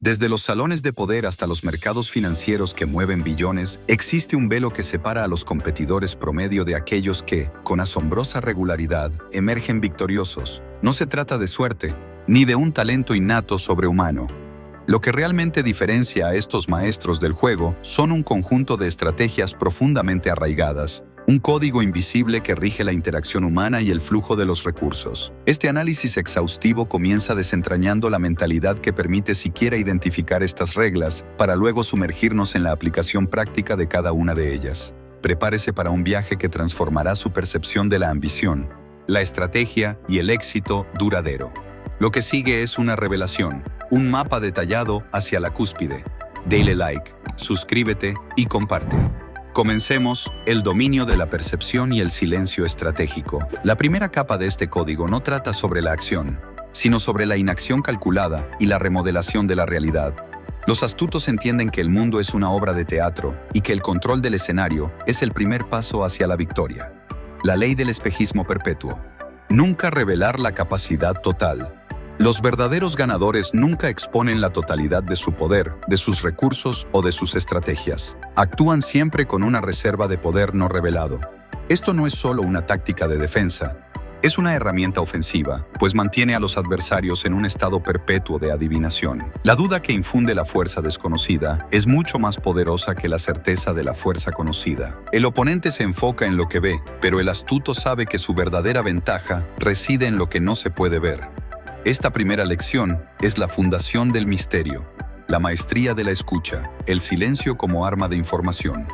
Desde los salones de poder hasta los mercados financieros que mueven billones, existe un velo que separa a los competidores promedio de aquellos que, con asombrosa regularidad, emergen victoriosos. No se trata de suerte, ni de un talento innato sobrehumano. Lo que realmente diferencia a estos maestros del juego son un conjunto de estrategias profundamente arraigadas, un código invisible que rige la interacción humana y el flujo de los recursos. Este análisis exhaustivo comienza desentrañando la mentalidad que permite siquiera identificar estas reglas, para luego sumergirnos en la aplicación práctica de cada una de ellas. Prepárese para un viaje que transformará su percepción de la ambición, la estrategia y el éxito duradero. Lo que sigue es una revelación, un mapa detallado hacia la cúspide. Dale like, suscríbete y comparte. Comencemos, el dominio de la percepción y el silencio estratégico. La primera capa de este código no trata sobre la acción, sino sobre la inacción calculada y la remodelación de la realidad. Los astutos entienden que el mundo es una obra de teatro y que el control del escenario es el primer paso hacia la victoria. La ley del espejismo perpetuo. Nunca revelar la capacidad total. Los verdaderos ganadores nunca exponen la totalidad de su poder, de sus recursos o de sus estrategias. Actúan siempre con una reserva de poder no revelado. Esto no es solo una táctica de defensa, es una herramienta ofensiva, pues mantiene a los adversarios en un estado perpetuo de adivinación. La duda que infunde la fuerza desconocida es mucho más poderosa que la certeza de la fuerza conocida. El oponente se enfoca en lo que ve, pero el astuto sabe que su verdadera ventaja reside en lo que no se puede ver. Esta primera lección es la fundación del misterio, la maestría de la escucha, el silencio como arma de información.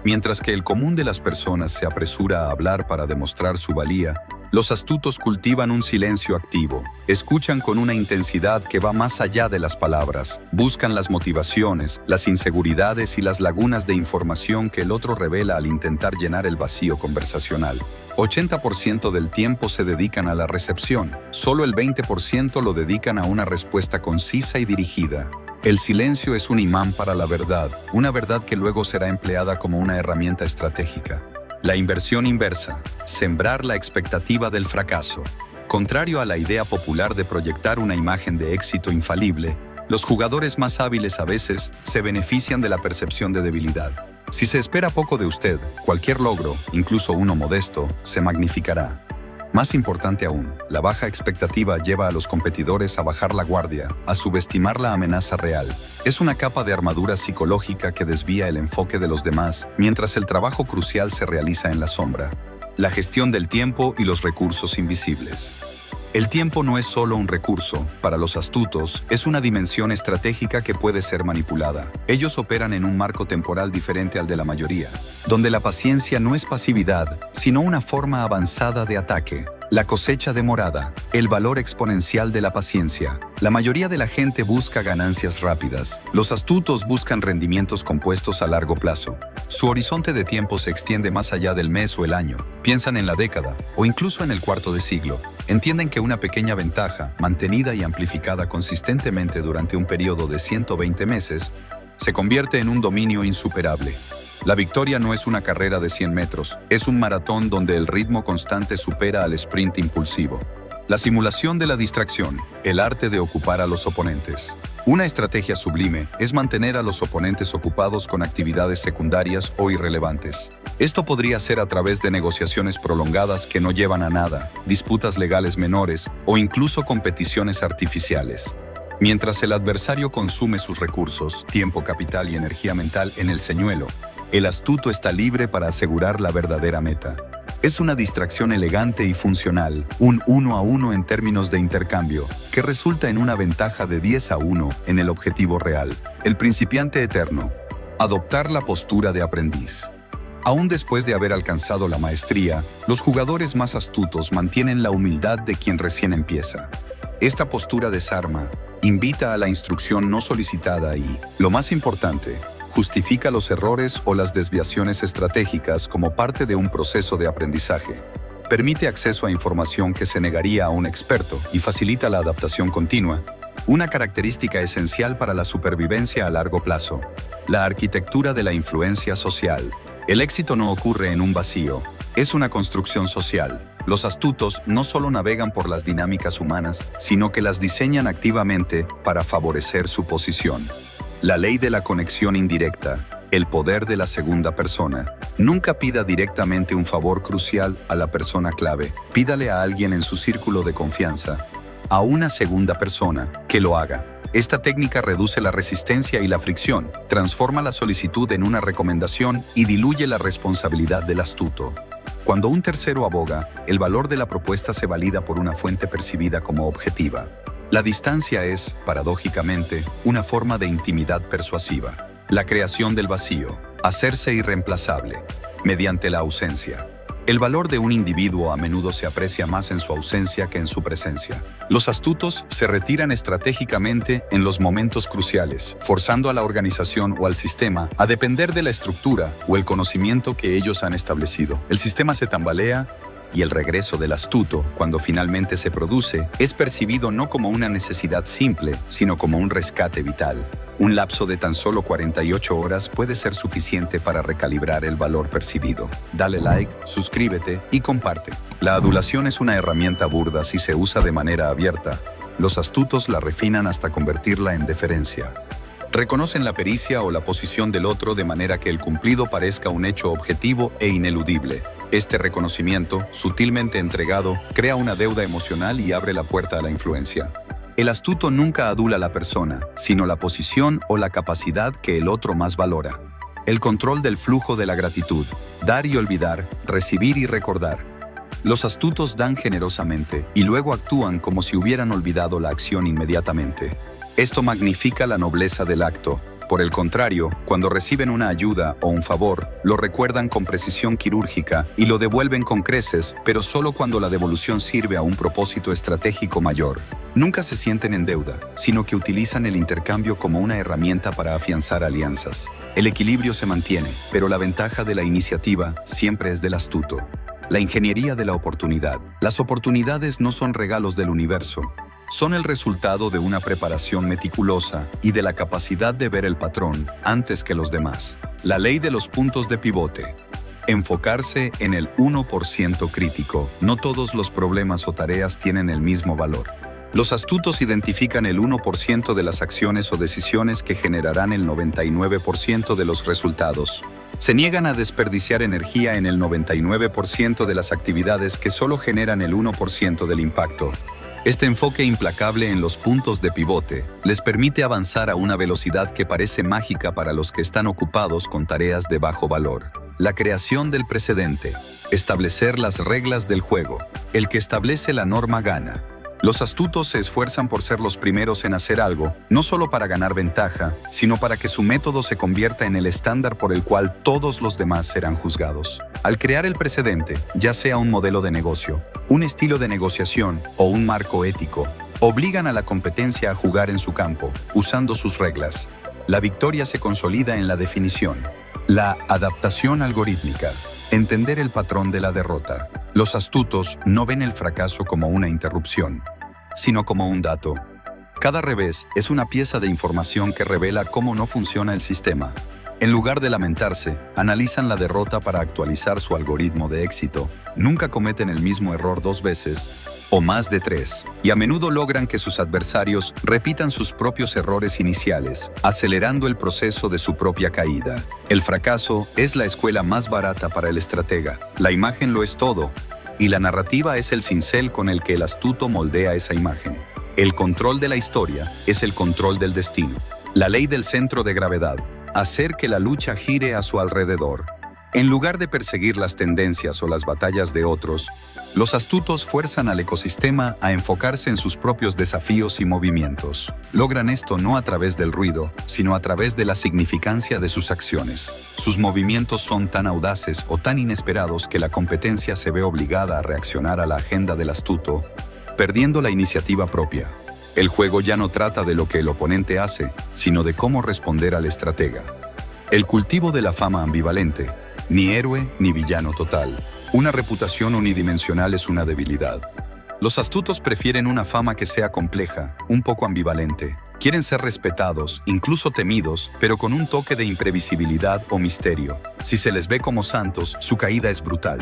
Mientras que el común de las personas se apresura a hablar para demostrar su valía, los astutos cultivan un silencio activo, escuchan con una intensidad que va más allá de las palabras, buscan las motivaciones, las inseguridades y las lagunas de información que el otro revela al intentar llenar el vacío conversacional. 80% del tiempo se dedican a la recepción, solo el 20% lo dedican a una respuesta concisa y dirigida. El silencio es un imán para la verdad, una verdad que luego será empleada como una herramienta estratégica. La inversión inversa, sembrar la expectativa del fracaso. Contrario a la idea popular de proyectar una imagen de éxito infalible, los jugadores más hábiles a veces se benefician de la percepción de debilidad. Si se espera poco de usted, cualquier logro, incluso uno modesto, se magnificará. Más importante aún, la baja expectativa lleva a los competidores a bajar la guardia, a subestimar la amenaza real. Es una capa de armadura psicológica que desvía el enfoque de los demás, mientras el trabajo crucial se realiza en la sombra. La gestión del tiempo y los recursos invisibles. El tiempo no es solo un recurso, para los astutos, es una dimensión estratégica que puede ser manipulada. Ellos operan en un marco temporal diferente al de la mayoría, donde la paciencia no es pasividad, sino una forma avanzada de ataque. La cosecha demorada, el valor exponencial de la paciencia. La mayoría de la gente busca ganancias rápidas. Los astutos buscan rendimientos compuestos a largo plazo. Su horizonte de tiempo se extiende más allá del mes o el año. Piensan en la década o incluso en el cuarto de siglo. Entienden que una pequeña ventaja, mantenida y amplificada consistentemente durante un periodo de 120 meses, se convierte en un dominio insuperable. La victoria no es una carrera de 100 metros, es un maratón donde el ritmo constante supera al sprint impulsivo. La simulación de la distracción, el arte de ocupar a los oponentes. Una estrategia sublime es mantener a los oponentes ocupados con actividades secundarias o irrelevantes. Esto podría ser a través de negociaciones prolongadas que no llevan a nada, disputas legales menores o incluso competiciones artificiales. Mientras el adversario consume sus recursos, tiempo, capital y energía mental en el señuelo, el astuto está libre para asegurar la verdadera meta. Es una distracción elegante y funcional, un 1 a 1 en términos de intercambio, que resulta en una ventaja de 10 a 1 en el objetivo real. El principiante eterno. Adoptar la postura de aprendiz. Aún después de haber alcanzado la maestría, los jugadores más astutos mantienen la humildad de quien recién empieza. Esta postura desarma, invita a la instrucción no solicitada y, lo más importante, justifica los errores o las desviaciones estratégicas como parte de un proceso de aprendizaje. Permite acceso a información que se negaría a un experto y facilita la adaptación continua, una característica esencial para la supervivencia a largo plazo. La arquitectura de la influencia social. El éxito no ocurre en un vacío, es una construcción social. Los astutos no solo navegan por las dinámicas humanas, sino que las diseñan activamente para favorecer su posición. La ley de la conexión indirecta, el poder de la segunda persona. Nunca pida directamente un favor crucial a la persona clave. Pídale a alguien en su círculo de confianza, a una segunda persona, que lo haga. Esta técnica reduce la resistencia y la fricción, transforma la solicitud en una recomendación y diluye la responsabilidad del astuto. Cuando un tercero aboga, el valor de la propuesta se valida por una fuente percibida como objetiva. La distancia es, paradójicamente, una forma de intimidad persuasiva. La creación del vacío, hacerse irreemplazable, mediante la ausencia. El valor de un individuo a menudo se aprecia más en su ausencia que en su presencia. Los astutos se retiran estratégicamente en los momentos cruciales, forzando a la organización o al sistema a depender de la estructura o el conocimiento que ellos han establecido. El sistema se tambalea y el regreso del astuto, cuando finalmente se produce, es percibido no como una necesidad simple, sino como un rescate vital. Un lapso de tan solo 48 horas puede ser suficiente para recalibrar el valor percibido. Dale like, suscríbete y comparte. La adulación es una herramienta burda si se usa de manera abierta. Los astutos la refinan hasta convertirla en deferencia. Reconocen la pericia o la posición del otro de manera que el cumplido parezca un hecho objetivo e ineludible. Este reconocimiento, sutilmente entregado, crea una deuda emocional y abre la puerta a la influencia. El astuto nunca adula a la persona, sino la posición o la capacidad que el otro más valora. El control del flujo de la gratitud, dar y olvidar, recibir y recordar. Los astutos dan generosamente y luego actúan como si hubieran olvidado la acción inmediatamente. Esto magnifica la nobleza del acto. Por el contrario, cuando reciben una ayuda o un favor, lo recuerdan con precisión quirúrgica y lo devuelven con creces, pero solo cuando la devolución sirve a un propósito estratégico mayor. Nunca se sienten en deuda, sino que utilizan el intercambio como una herramienta para afianzar alianzas. El equilibrio se mantiene, pero la ventaja de la iniciativa siempre es del astuto. La ingeniería de la oportunidad. Las oportunidades no son regalos del universo. Son el resultado de una preparación meticulosa y de la capacidad de ver el patrón antes que los demás. La ley de los puntos de pivote. Enfocarse en el 1% crítico. No todos los problemas o tareas tienen el mismo valor. Los astutos identifican el 1% de las acciones o decisiones que generarán el 99% de los resultados. Se niegan a desperdiciar energía en el 99% de las actividades que solo generan el 1% del impacto. Este enfoque implacable en los puntos de pivote les permite avanzar a una velocidad que parece mágica para los que están ocupados con tareas de bajo valor. La creación del precedente. Establecer las reglas del juego. El que establece la norma gana. Los astutos se esfuerzan por ser los primeros en hacer algo, no solo para ganar ventaja, sino para que su método se convierta en el estándar por el cual todos los demás serán juzgados. Al crear el precedente, ya sea un modelo de negocio, un estilo de negociación o un marco ético, obligan a la competencia a jugar en su campo, usando sus reglas. La victoria se consolida en la definición. La adaptación algorítmica. Entender el patrón de la derrota. Los astutos no ven el fracaso como una interrupción, sino como un dato. Cada revés es una pieza de información que revela cómo no funciona el sistema. En lugar de lamentarse, analizan la derrota para actualizar su algoritmo de éxito. Nunca cometen el mismo error 2 veces, o más de 3, y a menudo logran que sus adversarios repitan sus propios errores iniciales, acelerando el proceso de su propia caída. El fracaso es la escuela más barata para el estratega. La imagen lo es todo, y la narrativa es el cincel con el que el astuto moldea esa imagen. El control de la historia es el control del destino. La ley del centro de gravedad. Hacer que la lucha gire a su alrededor. En lugar de perseguir las tendencias o las batallas de otros, los astutos fuerzan al ecosistema a enfocarse en sus propios desafíos y movimientos. Logran esto no a través del ruido, sino a través de la significancia de sus acciones. Sus movimientos son tan audaces o tan inesperados que la competencia se ve obligada a reaccionar a la agenda del astuto, perdiendo la iniciativa propia. El juego ya no trata de lo que el oponente hace, sino de cómo responder al estratega. El cultivo de la fama ambivalente. Ni héroe ni villano total. Una reputación unidimensional es una debilidad. Los astutos prefieren una fama que sea compleja, un poco ambivalente. Quieren ser respetados, incluso temidos, pero con un toque de imprevisibilidad o misterio. Si se les ve como santos, su caída es brutal.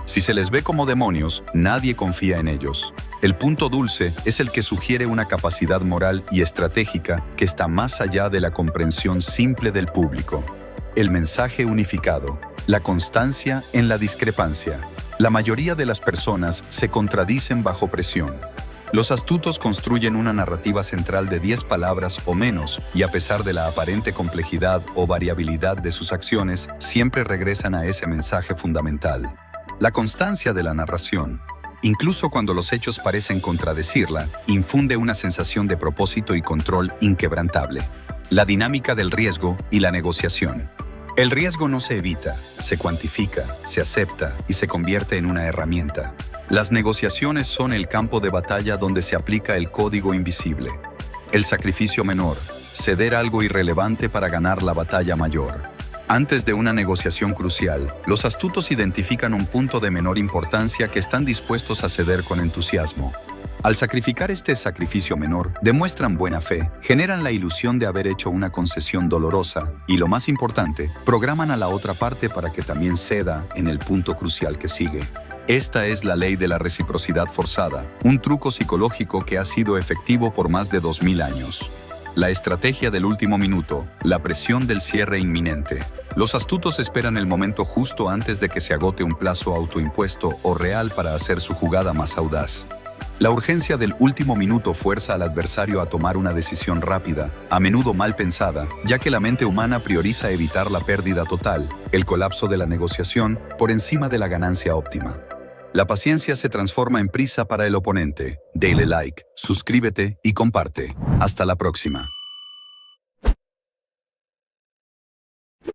Si se les ve como demonios, nadie confía en ellos. El punto dulce es el que sugiere una capacidad moral y estratégica que está más allá de la comprensión simple del público. El mensaje unificado, la constancia en la discrepancia. La mayoría de las personas se contradicen bajo presión. Los astutos construyen una narrativa central de 10 palabras o menos, y a pesar de la aparente complejidad o variabilidad de sus acciones, siempre regresan a ese mensaje fundamental. La constancia de la narración, incluso cuando los hechos parecen contradecirla, infunde una sensación de propósito y control inquebrantable. La dinámica del riesgo y la negociación. El riesgo no se evita, se cuantifica, se acepta y se convierte en una herramienta. Las negociaciones son el campo de batalla donde se aplica el código invisible. El sacrificio menor, ceder algo irrelevante para ganar la batalla mayor. Antes de una negociación crucial, los astutos identifican un punto de menor importancia que están dispuestos a ceder con entusiasmo. Al sacrificar este sacrificio menor, demuestran buena fe, generan la ilusión de haber hecho una concesión dolorosa y, lo más importante, programan a la otra parte para que también ceda en el punto crucial que sigue. Esta es la ley de la reciprocidad forzada, un truco psicológico que ha sido efectivo por más de 2000 años. La estrategia del último minuto, la presión del cierre inminente. Los astutos esperan el momento justo antes de que se agote un plazo autoimpuesto o real para hacer su jugada más audaz. La urgencia del último minuto fuerza al adversario a tomar una decisión rápida, a menudo mal pensada, ya que la mente humana prioriza evitar la pérdida total, el colapso de la negociación, por encima de la ganancia óptima. La paciencia se transforma en prisa para el oponente. Dale like, suscríbete y comparte. Hasta la próxima.